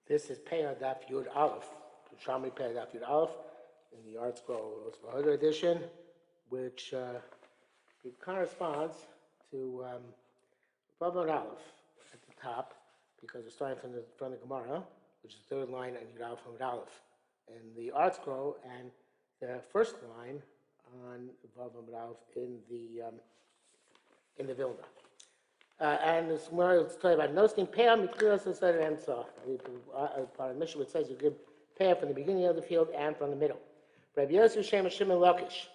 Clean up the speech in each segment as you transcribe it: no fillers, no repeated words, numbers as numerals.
This is Peah Daf Yud Aleph, Yerushalmi Peah Daf Yud Aleph, in the Art Scroll Vahoda edition, which it corresponds to Vav Yud Aleph at the top, because we're starting from the Gemara, which is the third line on Yud Aleph Yud Aleph, in the Art Scroll, and the first line on Vav Yud Aleph in the Vilna. And this Gemara is talking about noting Peah Mitchilas instead of Emtzah. Part of the Mishnah, which says you give Peah from the beginning of the field and from the middle. Rabbi Yosef Shem Shimon Lakish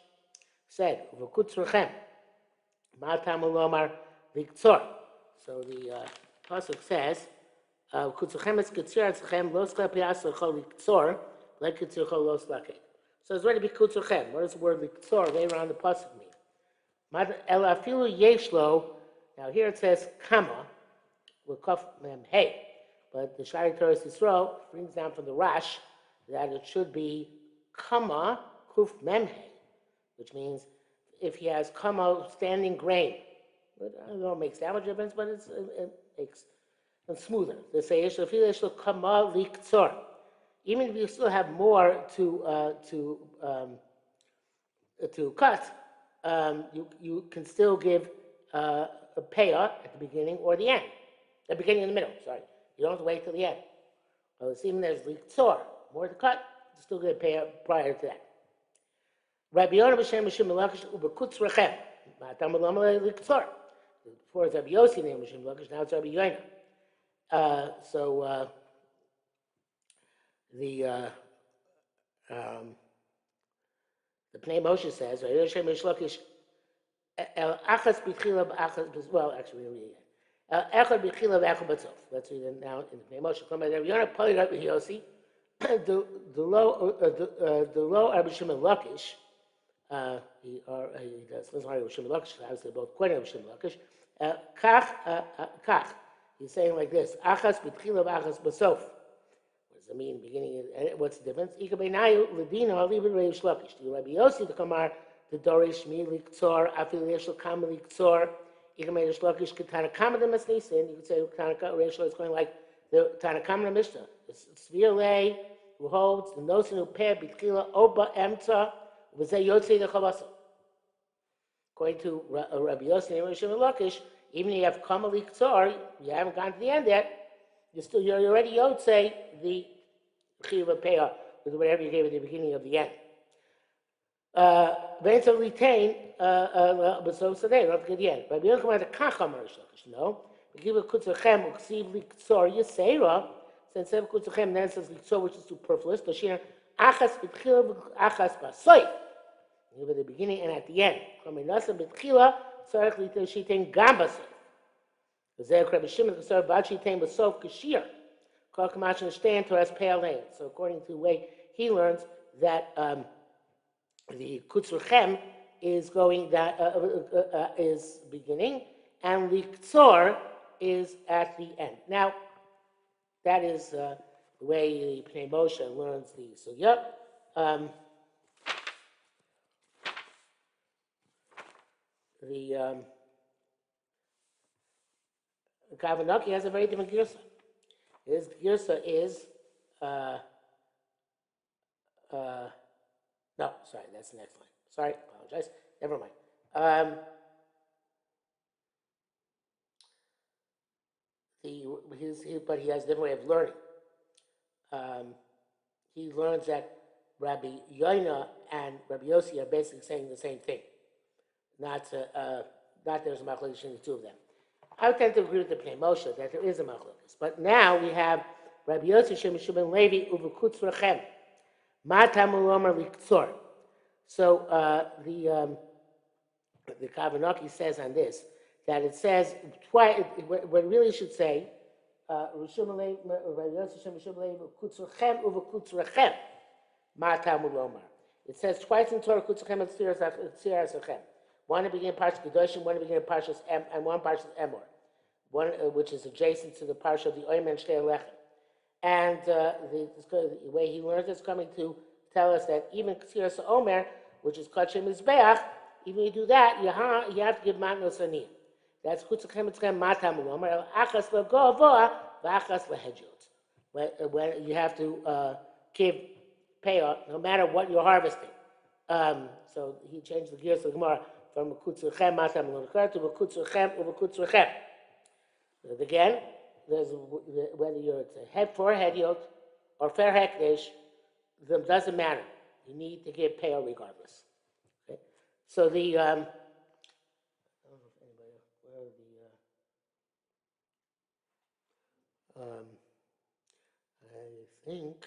said, "V'kutz rechem, ma tamu lomar liktzor." So the pasuk says, "V'kutz rechem es kitzir atzchem lo skal pias lechol liktzor like kitzir chol lo slakei." So it's ready to be kutz rechem. What does the word liktzor right around the pasuk mean? El afilu yeshlo. Now here it says kama with kaf mem hey, but the Shari Torah Yisrael brings down from the Rash that it should be kama kuf mem hey, which means if he has kama standing grain. But I don't know if it makes that much difference, but it makes it smoother. They say yeshlo kama liktzor. Even if you still have more to cut, you can still give a peah at the beginning or the end. The beginning and the middle, sorry. You don't have to wait till the end. Well, even there's liktzor, more to cut, you still get a peah prior to that. Rabbi Yonah b'shem b'shem Lakish ubekutz rechem. Ma'atam b'lam liktzor. Before it's Rabbi Yossi named b'shem Lakish, now it's Rabbi Yonah. So the Pnei Moshe says, Rabbi Yoshem b'shem Lakish, El achas b'chila b'achas, well, actually, El echad b'chila b'achas b'tzof. Let's read it now in the Pnei Moshe. Come by there. Yonah Pali Rabbi Yossi, the low Rabbi Shimon Lakish, he does, listen to Rabbi Shimon Lakish, obviously both quoting Rabbi Shimon Lakish, kach, he's saying like this, achas b'chila b'achas b'tzof. What does it mean, beginning, what's the difference? Ika b'nayu l'dina, I'll leave it Rabbi Lakish. To Rabbi Yossi, the Kamar, the Dorish mi liktzor, afil yeshlo kama liktzor, even Reish Lakish Tanakama the Masnisin. You could say Reish is going like the Tanakama the Mishnah. It's Svirle who holds the notion of Peah B'Tchila Oba Emtza V'Zeh Yotzei the Chavasa. According to Rabbi Yossi and Reish Lakish, even if you have Kama liktzor, you haven't gone to the end yet. You're already Yotzei the Chiva Peah with whatever you gave at the beginning of the end. But so retain, but so they don't get the end. But we don't come out of Kacham Reish no. We give a Kutzachem, Uksiv Liktzor Yisera, since Sev Kutzachem then says Liktzor, which is superfluous. The Shir Achas B'Tchila Achas B'Soy. Give at the beginning and at the end. Coming Nasa B'Tchila, Tzarech Litain Shitain Gam B'Soy. The Zeh Rabbi Shimon Tzarech B'Ad Shitain B'Sof Kashir. Kol Kamash Nishtain Torah's Peah Lane. So according to the way he learns that the Kutzurchem is going that is beginning, and Liktzor is at the end. Now, that is the way the Pnei Moshe learns the sugya. The Kavanaki has a very different girsa. His girsa is no, sorry, that's the next line. Sorry, apologize. Never mind. But he has a different way of learning. He learns that Rabbi Yonah and Rabbi Yossi are basically saying the same thing. Not there's a machlokes between the two of them. I would tend to agree with the Pnei Moshe that there is a machlokes. But now we have Rabbi Yossi Shem Levi uvekutz rechem. So the Kavanaki says on this that it says twice. What it really should say, it says twice in Torah kutzurchem and tzirasachem. One at the beginning of Parshas Kedoshim, one at the beginning of Parshas Em, and one Parshas Emor, one which is adjacent to the Parsha of the Oim and Shtei Lechem. And the way he learns is coming to tell us that even Ksiras Omer, which is Kachem Mizbeach, even you do that, you have to give Matnos Anim. That's Kutzachem Etzchem Matam Omer, Achas Legovoa, V'Achas Lehedjot. when you have to give payout no matter what you're harvesting. So he changed the gears of the Gemara from Mekutzurchem Matam L'Nukar to Mekutzurchem Uvekutzurchem. Again, there's whether you're it's a head for a head yield or fair hekdesh, it doesn't matter. You need to give payout regardless. Okay? So the I don't know if anybody where I think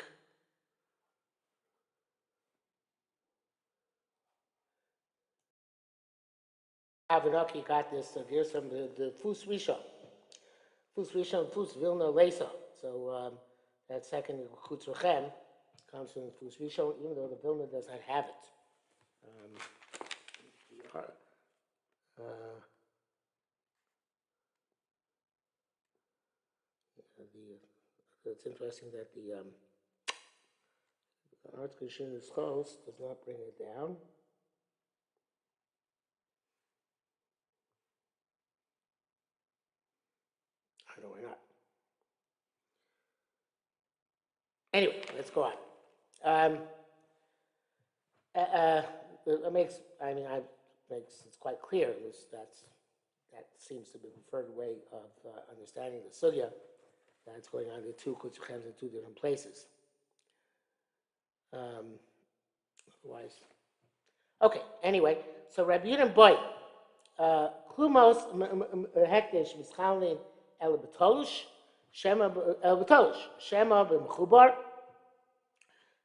Avenaki got this. So here's from the Fus Rishon, Fus Vilna Lesa. So that second Chutzrachem comes from the Fus Rishon, even though the Vilna does not have it. It's interesting that the Art Krishin's host does not bring it down. I don't know why not. Anyway, let's go on. It makes it's quite clear. That seems to be the preferred way of understanding the sugya. That's going on the two kutzuchems in two different places. Otherwise, okay. Anyway, so Rabbi Yehuda Boy, klumos hekdesh mischalin el betolush shema el betolush shema b'mechubar.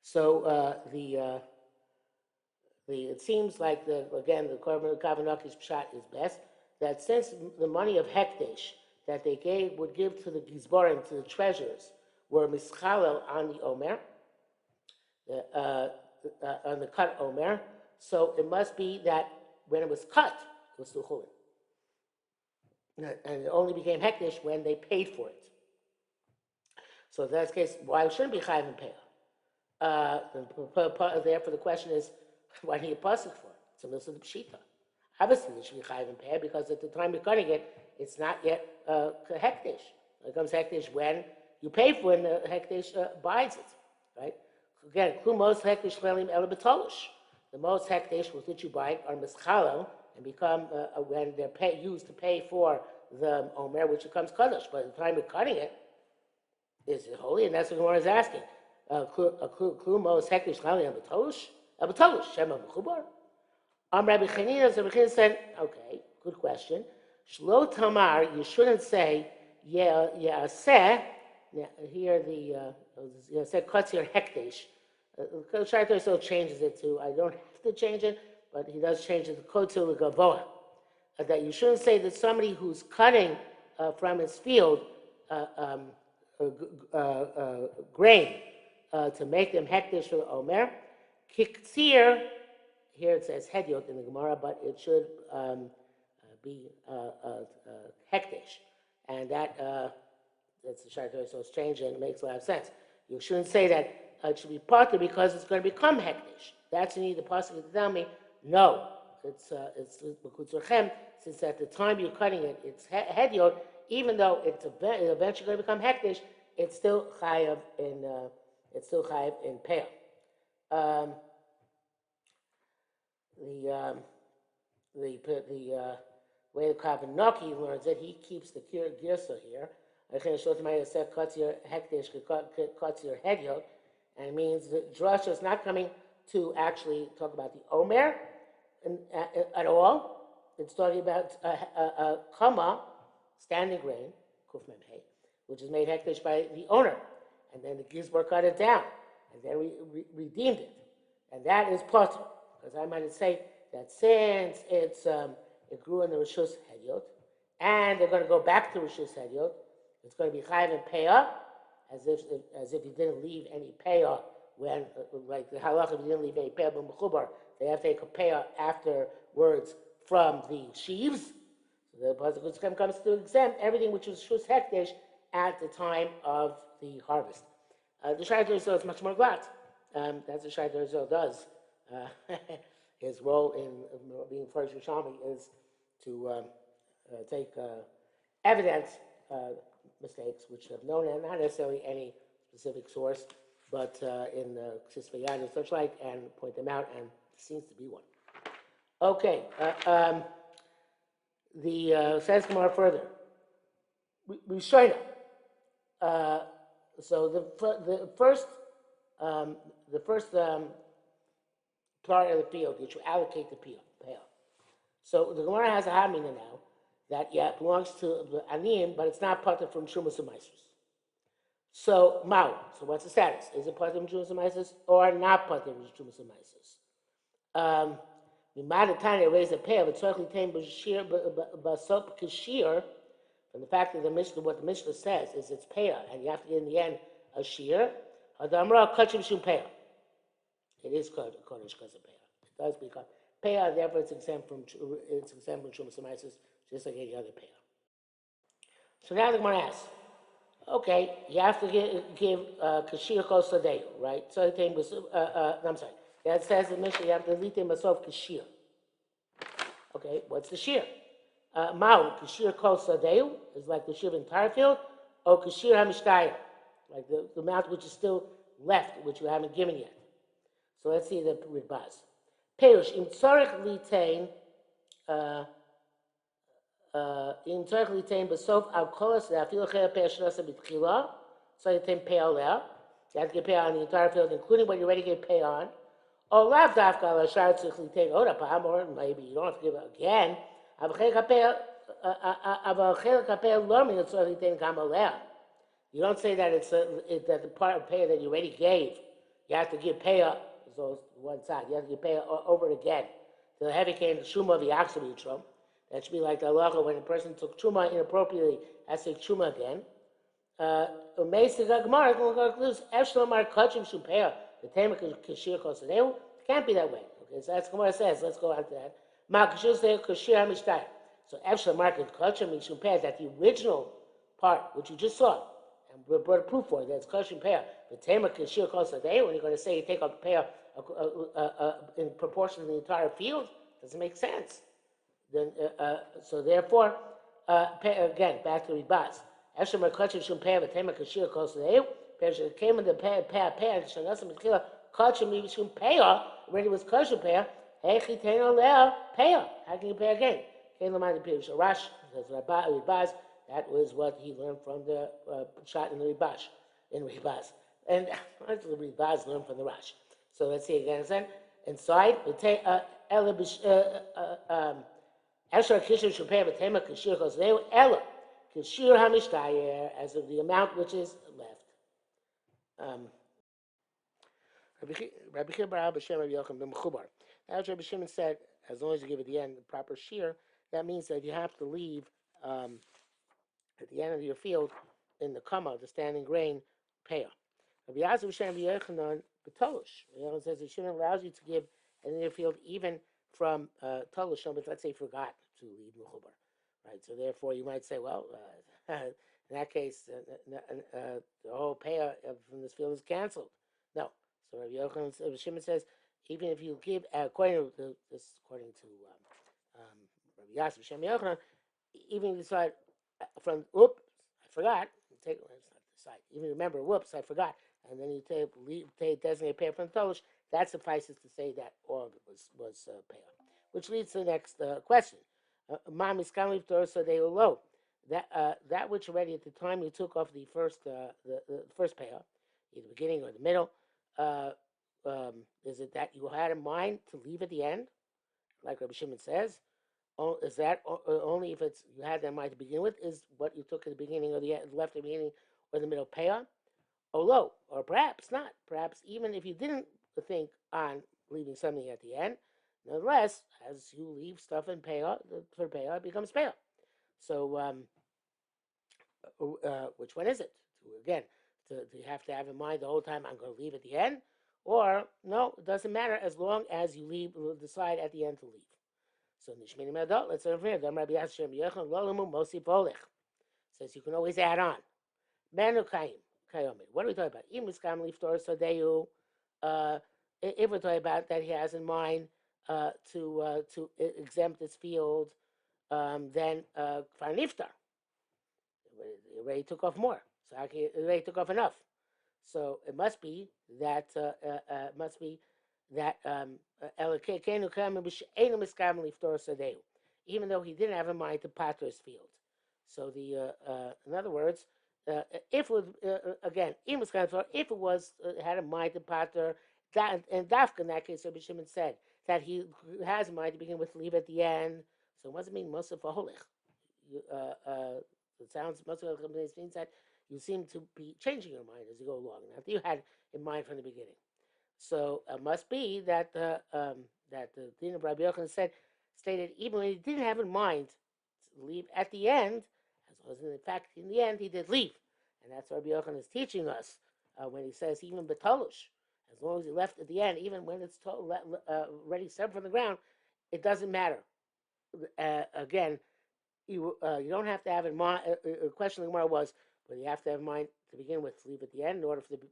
So it seems like the Kavanaki's pshat is best, that since the money of hekdesh that they would give to the gizbarim, to the treasurers, were mischalel on the omer, on the cut omer, so it must be that when it was cut, it was still chulin, and it only became hekdesh when they paid for it. So in that case, why shouldn't it be chayv and peah? Therefore, the question is, why do you pass it for? It's a mitzvah pshita. Obviously, it should be chayv and peah because at the time you're cutting it, it's not yet hekdesh. It comes hekdesh when you pay for it, when the hekdesh buys it, right? Again, klumos hekdesh lelim el betolush. The most hekdesh with which you buy it are mischalo and become when they're used to pay for the omer, which becomes kaddish. But at the time you're cutting it, is it holy? And that's what the Gemara is asking. Klumos hekdesh lelim el betolush shema b'chubar. Rabbi Chanina, so Rabbi Chanina said, okay, good question. Shlo tamar, you shouldn't say yaseh. Here the yaseh katzir hekdesh. Shaitor so changes it to, I don't have to change it, but he does change it to kotzil gavoa. That you shouldn't say that somebody who's cutting from his field grain to make them hekdesh for the omer. Kiktzir, here it says hedyot in the Gemara, but it should be hekdesh, and that's the shaytor. So it's changed and it makes a lot of sense. You shouldn't say that it should be partly because it's going to become hekdesh. That's you need the pasuk to tell me. No, it's b'kutzurchem. Since at the time you're cutting it, it's hedyot. Even though it's eventually going to become hekdesh, it's still chayav in peah. The way the Kavanaki learns it, he keeps the girsa here. Cuts your hedyot, and it means that drasha is not coming to actually talk about the omer at all. It's talking about a kama, standing grain, kufmem hay, which is made hekdesh by the owner, and then the gizbar cut it down, and then we redeemed it, and that is potter. Because I might say that since it grew in the Rishus Hedyot, and they're going to go back to Rishus Hedyot, it's going to be Chayiv and Peah, as if you didn't leave any Peah when, like the halacha, if you didn't leave any Peah but Mechubar, they have to take a Peah afterwards from the sheaves. So the Pasuk comes to exempt everything which was Rishus Hekdesh at the time of the harvest. The Shaitor is much more glad. That's what Shaitor does. His role in being first Yerushalmi is to take evidence mistakes which have known and not necessarily any specific source, but in the Ksisvayad and such like, and point them out, and there seems to be one. Okay, says Gemara further. Rishonim. So the first part of the field, which you allocate the payoff. So the Gemara has a hamina now that it belongs to the aniyim, but it's not part from Shumas and Maisus. So Mao. So what's the status? Is it part of Shumas and Maisus or not part of Shumas and Maisus? Mimadatani raised a payoff. It's certainly tamed b'shir b'sop kashir. From the fact that what the Mishnah says is it's peah, and you have to get in the end a shear. Hadamra kachim shum peah. It is kodesh because of peah. It does become peah. Therefore, it's exempt from shumas and just like any other peah. So now the Gemara asks, okay, you have to give kashir kol sadeu, right? So I'm sorry. That says in the Mishnah you have to litem basof kashir. Okay, what's the shear? Ma'u, kashir kol sadeu is like the shear of the entire field, or kashir hamishtayim, like the amount which is still left, which you haven't given yet. So let's see the Ridbaz. Peirush, im tzorech litain besof al kolas le'afil chel peah shnasa b'tchila, so you litain peah aleh. You have to get peah on the entire field, including what you already get peah on. Or lav dafka l'ashar tzich litain odapam, or maybe you don't have to give it again. You don't say that it's that the part of pay that you already gave, you have to give pay up. So one side, you have to give pay over it again. So the heavy came to Shuma of the Yaksam Yitrom. That should be like the halacha when a person took Truma inappropriately, has to take Truma again. It can't be that way. Okay, so that's what Gemara says. Let's go on to that. So Efshel market kosher mishum peah, that the original part which you just saw and we brought a proof for that's kosher peah. The tema kashir kosher day when you're going to say you take up peah in proportion to the entire field doesn't make sense. Then so therefore again back to Ribaz. Efshel market kosher mishum peah. The tema kashir kosher day. Peah came in the peah shanasam mitchila kosher mishum peah. Already was kosher peah. How can you pay again? Rash, that was what he learned from the shot in the Ribaz. And the Ribaz learned from the Rash. So let's see again. Inside, as of the amount which is left. Rabbi Chibra B'Shem Rabbi Yochanan ben Mechubar. As Rabbi Shimon said, as long as you give at the end the proper shear, that means that you have to leave at the end of your field in the kama, the standing grain, peah. Rabbi Yazir B'Shem Rabbi Yochanan B'Tolush. Rabbi Yochanan says that Shimon allows you to give in your field even from Tolush, but let's say forgot to leave Mechubar. Right, so therefore you might say, well, in that case, the whole peah from this field is canceled. No. So Rabbi Yochanan, Shimon says, even if you give, according to Rabbi Yasser Shem Yochanan, even if you decide from, I forgot, take it, let's not decide, even remember, I forgot, and then you take designate peah from the Tolush, that suffices to say that all of it was peah. Which leads to the next question. That which already at the time you took off the first peah, either the beginning or the middle, is it that you had in mind to leave at the end, like Rabbi Shimon says? Is that only if it's you had that in mind to begin with? Is what you took at the beginning or the end, left at the beginning or the middle peah? Or perhaps not. Perhaps even if you didn't think on leaving something at the end, nonetheless, as you leave stuff in peah, for peah, it becomes peah. So, which one is it? Again, do you have to have in mind the whole time I'm going to leave at the end? Or, no, it doesn't matter as long as you decide at the end to leave. So, Nishmini Medot, let's learn from here. Rabbi Yasser Yechon Lolamu Mosi Polich says you can always add on. Menu Kaim, Kayomi. What are we talking about? Imiskam Liftor Sadeu. If we're talking about that he has in mind to exempt his field, then Kfar Niftar. He already took off more. So he already took off enough. So it must be that Elokeinu Kamen B'She'enu Miskam Liftor Sadeu, even though he didn't have in mind to pater his field. So in other words, if it was again, if it was had in mind to pater that, and Dafka in that case, Rabbi Shimon said that he has in mind to begin with, leave at the end. So what does it mean, Mosef Aholich? It sounds most of the companies means that you seem to be changing your mind as you go along. Not that you had in mind from the beginning. So it must be that the Din of Rabbi Yochanan stated even when he didn't have in mind to leave at the end, as well as in fact in the end he did leave, and that's what Rabbi Yochanan is teaching us when he says even betalush, as long as he left at the end, even when it's already severed from the ground, it doesn't matter. Again, you don't have to have in mind. Question the Gemara was, but you have to have in mind to begin with, leave at the end in order for the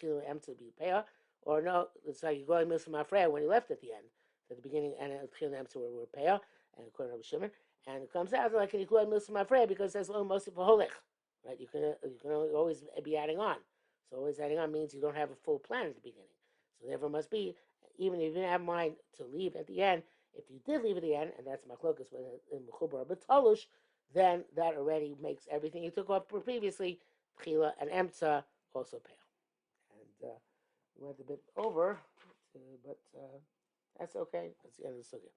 Tchilah M to be Peah, or no, it's like you're going Mr. Mafreya when he left at the end, at the beginning, and Tchilah M were Peah, and according to Shimon, and it comes out like you go Mr. Mafreya because it says most of Holech, right? You can always be adding on. So always adding on means you don't have a full plan at the beginning. So therefore, must be even if you didn't have in mind to leave at the end. If you did leave at the end, and that's machlokas in mechubar betalush, then that already makes everything you took off previously, tchila and emtza, also pale. And we went a bit over, but that's okay. That's the end of the sugya.